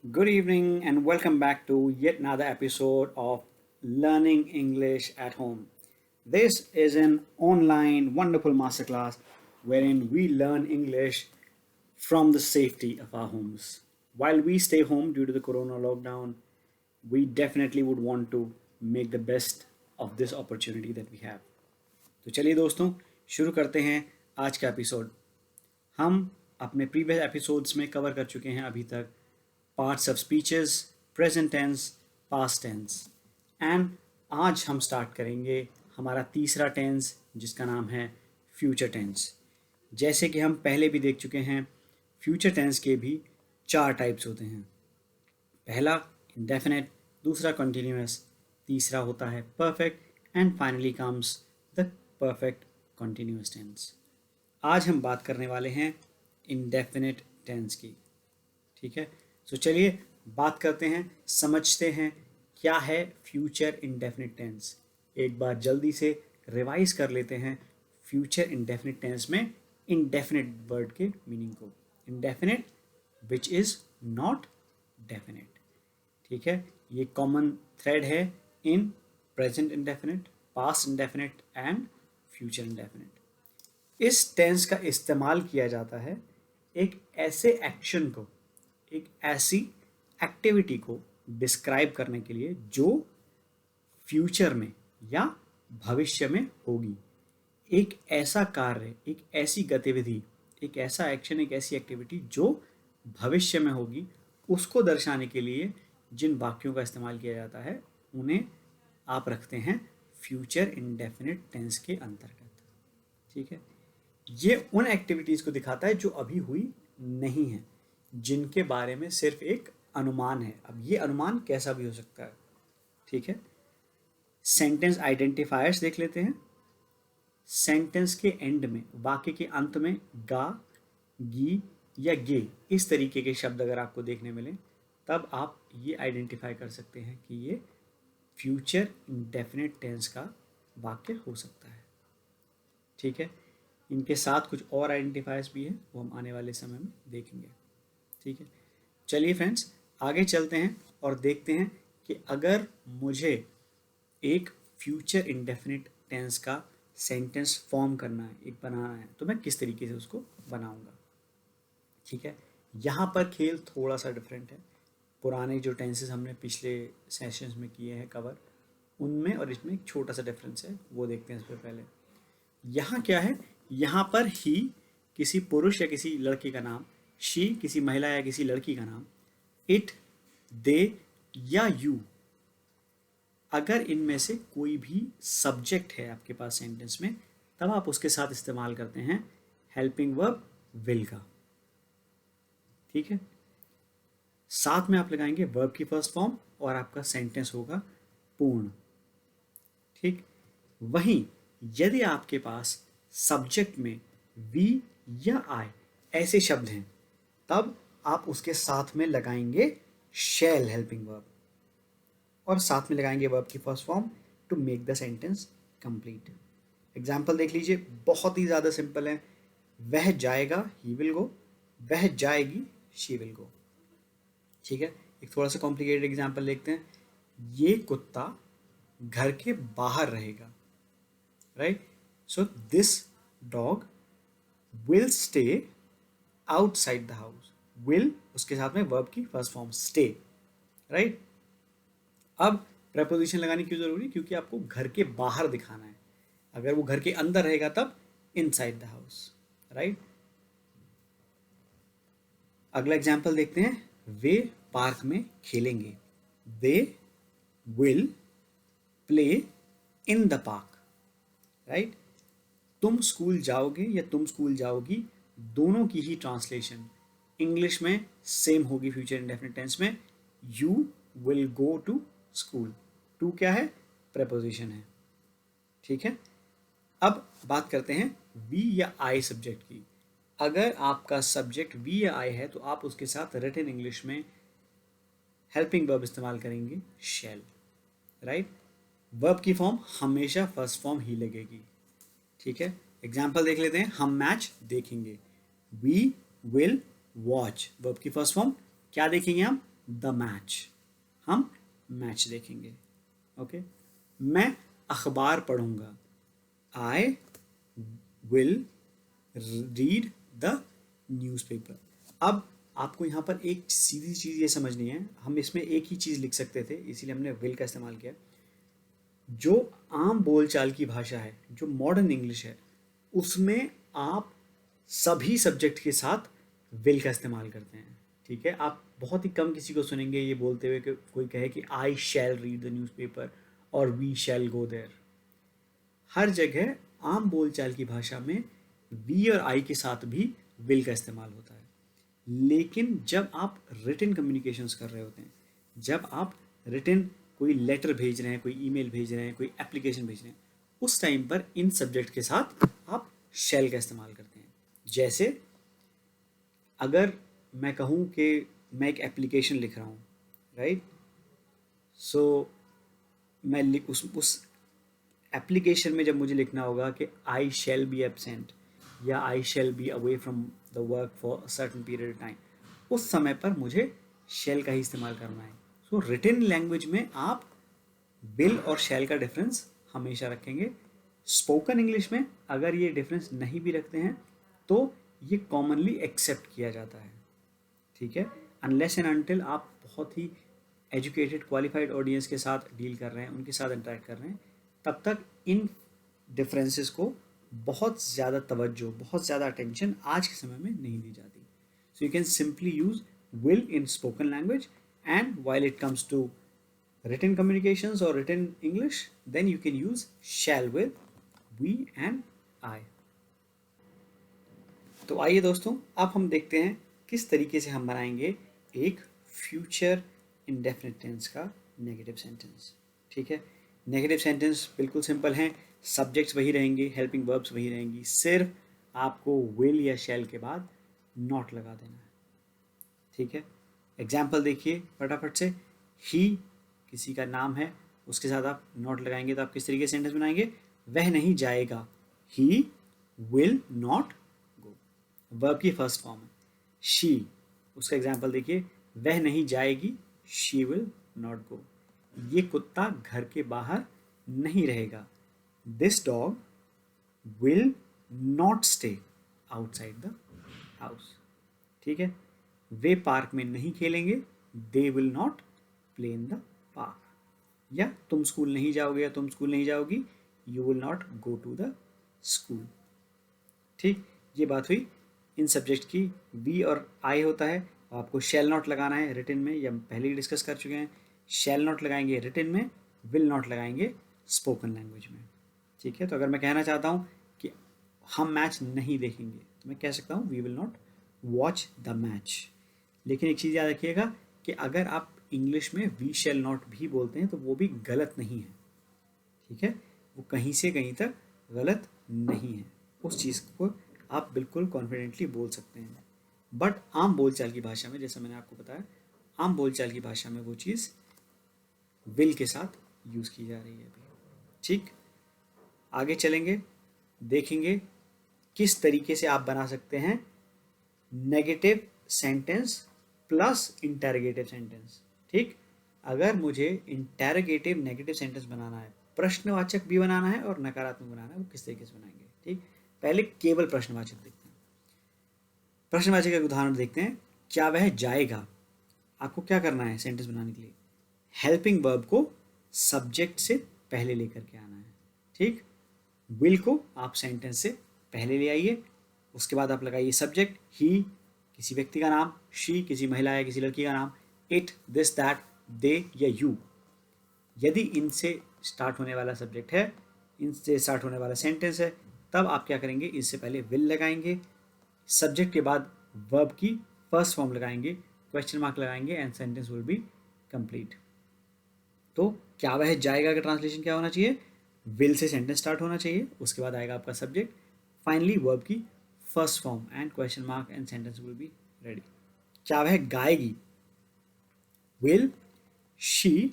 Good evening and welcome back to yet another episode of Learning English at Home. This is an online wonderful masterclass wherein we learn English from the safety of our homes. While we stay home due to the corona lockdown, we definitely would want to make the best of this opportunity that we have. तो चलिए दोस्तों शुरू करते हैं आज का episode. हम अपने प्रीवियस एपिसोड्स में कवर कर चुके हैं अभी तक parts of speeches, present tense, past tense and आज हम स्टार्ट करेंगे हमारा तीसरा टेंस जिसका नाम है फ्यूचर टेंस। जैसे कि हम पहले भी देख चुके हैं फ्यूचर टेंस के भी चार टाइप्स होते हैं। पहला इंडेफिनिट, दूसरा कंटिन्यूअस, तीसरा होता है perfect and finally comes the perfect continuous tense. आज हम बात करने वाले हैं इंडेफिनिट टेंस की। ठीक है, सो चलिए बात करते हैं, समझते हैं क्या है फ्यूचर इंडेफिनिट टेंस। एक बार जल्दी से रिवाइज कर लेते हैं फ्यूचर इंडेफिनिट टेंस में इंडेफिनिट वर्ड के मीनिंग को। Indefinite which is not definite. ठीक है, ये कॉमन थ्रेड है in present indefinite, past indefinite and future indefinite. इस टेंस का इस्तेमाल किया जाता है एक ऐसे एक्शन को, एक ऐसी एक्टिविटी को डिस्क्राइब करने के लिए जो फ्यूचर में या भविष्य में होगी। एक ऐसा कार्य, एक ऐसी गतिविधि, एक ऐसा एक्शन, एक ऐसी एक्टिविटी जो भविष्य में होगी, उसको दर्शाने के लिए जिन वाक्यों का इस्तेमाल किया जाता है उन्हें आप रखते हैं फ्यूचर इंडेफिनिट टेंस के अंतर्गत। ठीक है, ये उन एक्टिविटीज़ को दिखाता है जो अभी हुई नहीं है, जिनके बारे में सिर्फ एक अनुमान है। अब ये अनुमान कैसा भी हो सकता है। ठीक है, सेंटेंस आइडेंटिफायर्स देख लेते हैं। सेंटेंस के एंड में, वाक्य के अंत में गा, गी या गे इस तरीके के शब्द अगर आपको देखने मिले तब आप ये आइडेंटिफाई कर सकते हैं कि ये फ्यूचर इंडेफिनिट टेंस का वाक्य हो सकता है। ठीक है, इनके साथ कुछ और आइडेंटिफायर्स भी हैं, वो हम आने वाले समय में देखेंगे। ठीक है, चलिए फ्रेंड्स आगे चलते हैं और देखते हैं कि अगर मुझे एक फ्यूचर इंडेफिनिट टेंस का सेंटेंस फॉर्म करना है, एक बनाना है, तो मैं किस तरीके से उसको बनाऊंगा। ठीक है, यहाँ पर खेल थोड़ा सा डिफरेंट है। पुराने जो टेंसेस हमने पिछले सेशंस में किए हैं कवर, उनमें और इसमें एक छोटा सा डिफरेंस है, वो देखते हैं इससे पहले। यहाँ क्या है, यहाँ पर ही किसी पुरुष या किसी लड़के का नाम, शी किसी महिला या किसी लड़की का नाम, इट, दे या यू, अगर इनमें से कोई भी सब्जेक्ट है आपके पास सेंटेंस में, तब आप उसके साथ इस्तेमाल करते हैं हेल्पिंग वर्ब विल का। ठीक है, साथ में आप लगाएंगे वर्ब की फर्स्ट फॉर्म और आपका सेंटेंस होगा पूर्ण। ठीक, वहीं यदि आपके पास सब्जेक्ट में वी या आई ऐसे शब्द हैं, तब आप उसके साथ में लगाएंगे शैल हेल्पिंग वर्ब और साथ में लगाएंगे वर्ब की first form to make the sentence complete. Example देख लीजिए, बहुत ही ज़्यादा सिंपल है। वह जाएगा, ही विल गो, वह जाएगी, शी विल गो। ठीक है, एक थोड़ा सा कॉम्प्लिकेटेड एग्जाम्पल देखते हैं। ये कुत्ता घर के बाहर रहेगा, right. So this dog will stay outside the house. Will उसके साथ में वर्ब की फर्स्ट फॉर्म स्टे, राइट। अब प्रपोजिशन लगाने की जरूरी, क्योंकि आपको घर के बाहर दिखाना है। अगर वो घर के अंदर रहेगा तब इनसाइड द हाउस, राइट। अगला एग्जाम्पल देखते हैं। वे पार्क में खेलेंगे, they will play in the park, right. तुम स्कूल जाओगे या तुम स्कूल जाओगी, दोनों की ही ट्रांसलेशन इंग्लिश में सेम होगी फ्यूचर इंडेफिनिट टेंस में। You will go to school, to क्या है, प्रेपोजिशन है। ठीक है, अब बात करते हैं वी या आई सब्जेक्ट की। अगर आपका सब्जेक्ट वी या आई है तो आप उसके साथ रिटन इंग्लिश में हेल्पिंग वर्ब इस्तेमाल करेंगे शैल, राइट। वर्ब की फॉर्म हमेशा फर्स्ट फॉर्म ही लगेगी। ठीक है, एग्जाम्पल देख लेते हैं। हम मैच देखेंगे, वी विल वॉच, वर्ब की फर्स्ट फॉर्म क्या देखेंगे हम, द मैच, हम मैच देखेंगे। ओके, मैं अखबार पढ़ूंगा, I will read the newspaper. अब आपको यहाँ पर एक सीधी चीज़ ये समझनी है, हम इसमें एक ही चीज़ लिख सकते थे, इसीलिए हमने विल का इस्तेमाल किया। जो आम बोलचाल की भाषा है, जो मॉडर्न इंग्लिश है, उसमें आप सभी सब्जेक्ट के साथ विल का इस्तेमाल करते हैं। ठीक है, आप बहुत ही कम किसी को सुनेंगे ये बोलते हुए कि कोई कहे कि आई शैल रीड द न्यूज़पेपर और वी शैल गो देयर। हर जगह आम बोलचाल की भाषा में वी और आई के साथ भी विल का इस्तेमाल होता है। लेकिन जब आप रिटन कम्युनिकेशंस कर रहे होते हैं, जब आप रिटन कोई लेटर भेज रहे हैं, कोई ईमेल भेज रहे हैं, कोई एप्लीकेशन भेज रहे हैं, उस टाइम पर इन सब्जेक्ट के साथ आप शैल का इस्तेमाल करते हैं। जैसे अगर मैं कहूँ कि मैं एक एप्लीकेशन लिख रहा हूँ, राइट, सो मैं उस एप्लीकेशन में जब मुझे लिखना होगा कि आई शैल बी एबसेंट या I shall be away from the work for a certain period of time, उस समय पर मुझे शैल का ही इस्तेमाल करना है। सो रिटन लैंग्वेज में आप विल और शैल का डिफरेंस हमेशा रखेंगे। स्पोकन इंग्लिश में अगर ये डिफरेंस नहीं भी रखते हैं तो ये कॉमनली एक्सेप्ट किया जाता है। ठीक है, अनलेस एंड अनटिल आप बहुत ही एजुकेटेड क्वालिफाइड ऑडियंस के साथ डील कर रहे हैं, उनके साथ इंटरेक्ट कर रहे हैं, तब तक इन डिफरेंसेस को बहुत ज़्यादा तवज्जो, बहुत ज़्यादा अटेंशन आज के समय में नहीं दी जाती। So you can simply use will in spoken language, and while it comes to written communications or written English, then you can use shall with we and I. तो आइए दोस्तों, अब हम देखते हैं किस तरीके से हम बनाएंगे एक फ्यूचर इंडेफिनिट टेंस का नेगेटिव सेंटेंस। ठीक है, नेगेटिव सेंटेंस बिल्कुल सिंपल हैं, सब्जेक्ट्स वही रहेंगे, हेल्पिंग वर्ब्स वही रहेंगी, सिर्फ आपको विल या शैल के बाद नॉट लगा देना है। ठीक है, एग्जाम्पल देखिए फटाफट से। ही किसी का नाम है, उसके साथ आप नॉट लगाएंगे तो आप किस तरीके से सेंटेंस बनाएंगे? वह नहीं जाएगा, he will not go, verb की फर्स्ट फॉर्म है। शी, उसका एग्जाम्पल देखिए, वह नहीं जाएगी, शी विल नॉट गो। ये कुत्ता घर के बाहर नहीं रहेगा, this dog will not stay outside the house. ठीक है, वे पार्क में नहीं खेलेंगे, they will not play in the park. या तुम स्कूल नहीं जाओगे या तुम स्कूल नहीं जाओगी, you will not go to the school. ठीक, ये बात हुई इन सब्जेक्ट की। वी और आई होता है, आपको शैल नॉट लगाना है रिटन में, या पहले ही डिस्कस कर चुके हैं। शैल नॉट लगाएंगे रिटन में, विल नॉट लगाएंगे स्पोकन लैंग्वेज में। ठीक है, तो अगर मैं कहना चाहता हूँ कि हम मैच नहीं देखेंगे तो मैं कह सकता हूँ we will not watch the match. लेकिन एक चीज़ याद रखिएगा कि अगर आप इंग्लिश में वी शैल नॉट भी बोलते हैं तो वो भी गलत नहीं है। ठीक है, वो कहीं से कहीं तक गलत नहीं है, उस चीज़ को आप बिल्कुल कॉन्फिडेंटली बोल सकते हैं। बट आम बोलचाल की भाषा में, जैसा मैंने आपको बताया, आम बोलचाल की भाषा में वो चीज़ विल के साथ यूज़ की जा रही है अभी। ठीक, आगे चलेंगे, देखेंगे किस तरीके से आप बना सकते हैं negative sentence plus interrogative sentence. ठीक, अगर मुझे इंटरोगेटिव नेगेटिव सेंटेंस बनाना है, प्रश्नवाचक भी बनाना है और नकारात्मक बनाना है, वो किस तरीके से बनाएंगे? ठीक, पहले केवल प्रश्नवाचक देखते हैं। प्रश्नवाचक का उदाहरण देखते हैं। क्या वह जाएगा? आपको क्या करना है सेंटेंस बनाने के लिए? हेल्पिंग वर्ब को सब्जेक्ट से पहले लेकर के आना है। ठीक, विल को आप सेंटेंस से पहले ले आइए, उसके बाद आप लगाइए सब्जेक्ट, ही किसी व्यक्ति का नाम, शी किसी महिला या किसी लड़की का नाम, इट, दिस, दैट, दे या यू। यदि इनसे स्टार्ट होने वाला सब्जेक्ट है, इनसे स्टार्ट होने वाला सेंटेंस है, तब आप क्या करेंगे? इससे पहले विल लगाएंगे, सब्जेक्ट के बाद वर्ब की फर्स्ट फॉर्म लगाएंगे, क्वेश्चन मार्क लगाएंगे, and sentence will B complete. तो क्या वह जाएगा का ट्रांसलेशन क्या होना चाहिए? विल से सेंटेंस स्टार्ट होना चाहिए, उसके बाद आएगा आपका सब्जेक्ट, फाइनली वर्ब की first form and question mark, and sentence will be ready. क्या वह गाएगी? Will she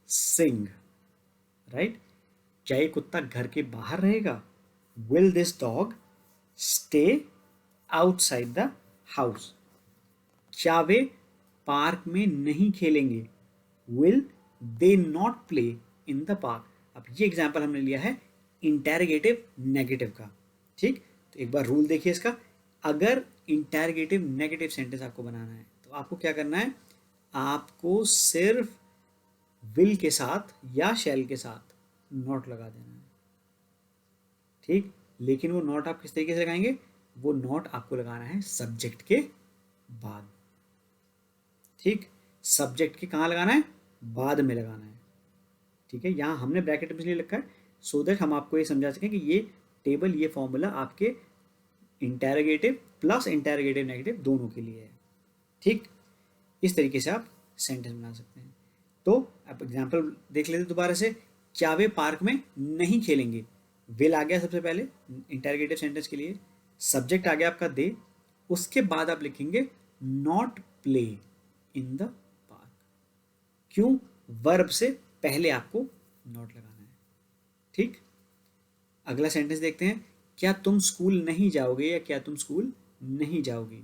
sing, right. क्या ये कुत्ता घर के बाहर रहेगा? Will this dog stay outside the house. क्या वे पार्क में नहीं खेलेंगे, will they not play in the park. अब ये एग्जाम्पल हमने लिया है इंटेरोगेटिव नेगेटिव का, ठीक। तो एक बार रूल देखिए इसका, अगर इंटेरोगेटिव नेगेटिव सेंटेंस आपको बनाना है तो आपको क्या करना है, आपको सिर्फ विल के साथ या शैल के साथ नॉट लगा देना है, ठीक। लेकिन वो नॉट आप किस तरीके से लगाएंगे, वो नॉट आपको लगाना है सब्जेक्ट के बाद, ठीक। सब्जेक्ट के कहाँ लगाना है, बाद में लगाना है, ठीक है। यहाँ हमने ब्रैकेट में इसलिए लिखा है सो दैट हम आपको ये समझा सकें कि ये टेबल, ये फॉर्मूला आपके इंटेरोगेटिव प्लस इंटेरोगेटिव नेगेटिव दोनों के लिए है, ठीक। इस तरीके से आप सेंटेंस बना सकते हैं। तो आप एग्जाम्पल देख लेते दोबारा से, क्या वे पार्क में नहीं खेलेंगे, विल आ गया सबसे पहले इंटेरोगेटिव सेंटेंस के लिए, सब्जेक्ट आ गया आपका दे, उसके बाद आप लिखेंगे not play in the park. क्यों, वर्ब से पहले आपको नॉट लगाना है, ठीक। अगला सेंटेंस देखते हैं, क्या तुम स्कूल नहीं जाओगे या क्या तुम स्कूल नहीं जाओगी।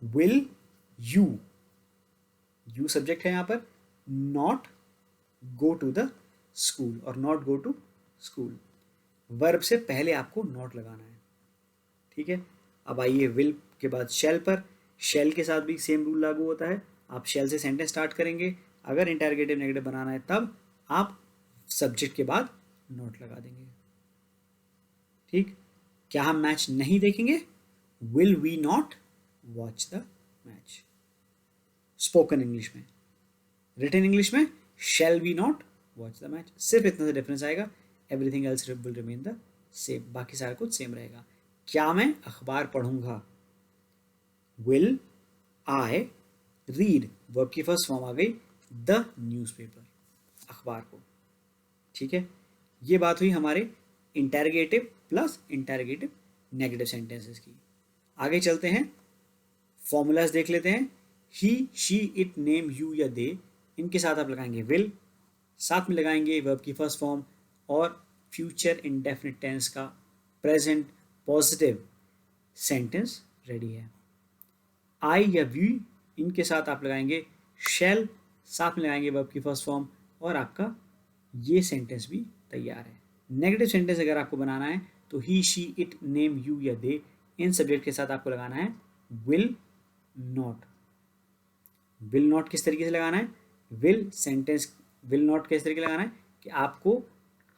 विल यू, यू सब्जेक्ट है यहां पर, not go to the school और not go to school, verb से पहले आपको नॉट लगाना है, ठीक है। अब आइए विल के बाद शैल पर, शैल के साथ भी सेम रूल लागू होता है, आप शैल से सेंटेंस स्टार्ट करेंगे, अगर इंटेरोगेटिव नेगेटिव बनाना है तब आप सब्जेक्ट के बाद नॉट लगा देंगे, ठीक। क्या हम मैच नहीं देखेंगे, will we not watch the match, spoken English में। रिटन इंग्लिश में shall we not watch the match, सिर्फ इतना सा डिफरेंस आएगा, everything else will remain the same, बाकी सारा कुछ सेम रहेगा। क्या मैं अखबार पढ़ूंगा, विल आई रीड, वर्ब की फर्स्ट फॉर्म आ गई द न्यूज़पेपर, अखबार को, ठीक है। ये बात हुई हमारे interrogative plus interrogative negative sentences की। आगे चलते हैं, फॉर्मूलाज देख लेते हैं। ही, शी, इट, नेम, यू या दे, इनके साथ आप लगाएंगे विल, साथ में लगाएंगे वर्ब की फर्स्ट फॉर्म और फ्यूचर इंडेफिनिट टेंस का प्रेजेंट पॉजिटिव सेंटेंस रेडी है। आई या वी, इनके साथ आप लगाएंगे शैल, साथ में लगाएंगे वर्ब की फर्स्ट फॉर्म और आपका ये सेंटेंस भी तैयार है। नेगेटिव सेंटेंस अगर आपको बनाना है तो ही, शी, इट, नेम, यू या दे, इन सब्जेक्ट के साथ आपको लगाना है विल नॉट। विल नॉट किस तरीके से लगाना है, विल सेंटेंस, विल नॉट किस तरीके से लगाना है कि आपको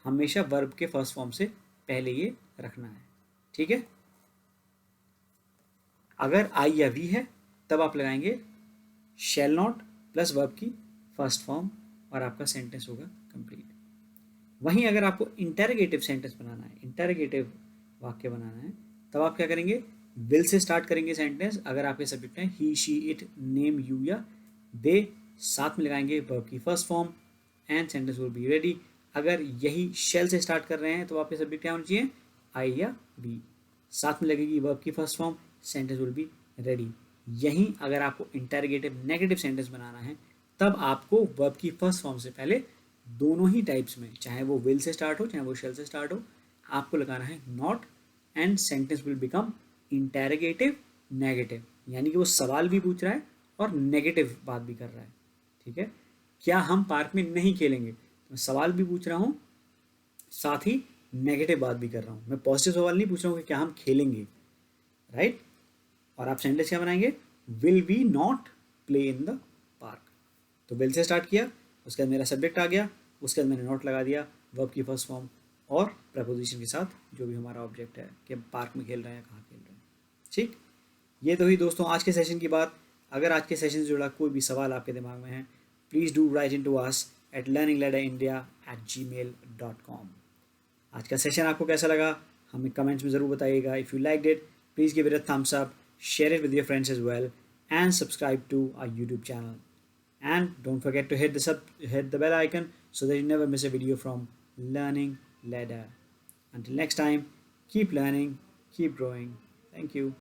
हमेशा वर्ब के फर्स्ट फॉर्म से पहले ये रखना है, ठीक है। अगर आई या वी है तब आप लगाएंगे शैल नॉट प्लस वर्ब की फर्स्ट फॉर्म और आपका सेंटेंस होगा कंप्लीट। वहीं अगर आपको इंटेरोगेटिव सेंटेंस बनाना है, इंटेरोगेटिव वाक्य बनाना है, तब आप क्या करेंगे, विल से स्टार्ट करेंगे सेंटेंस, अगर आपके सब्जेक्ट हैं ही, शी, इट, नेम, यू या दे, साथ में लगाएंगे वर्ब की first form and sentence will be ready. अगर यही शैल से स्टार्ट कर रहे हैं तो आपके सब्जेक्ट क्या होना चाहिए, आई या वी, साथ में लगेगी वर्ब की first form, sentence will be ready. यहीं अगर आपको इंटेरोगेटिव नेगेटिव सेंटेंस बनाना है तब आपको वर्ब की फर्स्ट फॉर्म से पहले दोनों ही टाइप्स में, चाहे वो विल से स्टार्ट हो चाहे वो शेल से स्टार्ट हो, आपको लगाना है not and sentence will become interrogative negative, यानी कि वो सवाल भी पूछ रहा है और नेगेटिव बात भी कर रहा है, ठीक है। क्या हम पार्क में नहीं खेलेंगे, मैं सवाल भी पूछ रहा हूँ साथ ही नेगेटिव बात भी कर रहा हूँ, मैं पॉजिटिव सवाल नहीं पूछ रहा हूँ कि क्या हम खेलेंगे, राइट। और आप सेंटेंस क्या बनाएंगे, will we not play in the park. तो विल से स्टार्ट किया, उसके बाद मेरा सब्जेक्ट आ गया, उसके बाद मैंने नॉट लगा दिया वर्ब की फर्स्ट फॉर्म और प्रपोजिशन के साथ जो भी हमारा ऑब्जेक्ट है कि हम पार्क में खेल रहे हैं, कहाँ खेल रहे हैं, ठीक। ये तो ही दोस्तों आज के सेशन की बात। अगर आज के सेशन से जुड़ा कोई भी सवाल आपके दिमाग में है, please do write in to us at learningladder@gmail.com। आज का सेशन आपको कैसा लगा हमें कमेंट्स में ज़रूर बताइएगा। If you like it please give it a thumbs up, share it with your friends as well, and subscribe to our YouTube channel. And don't forget to hit the bell icon so that you never miss a video from Learning Ladder. Until next time, keep learning, keep growing. Thank you.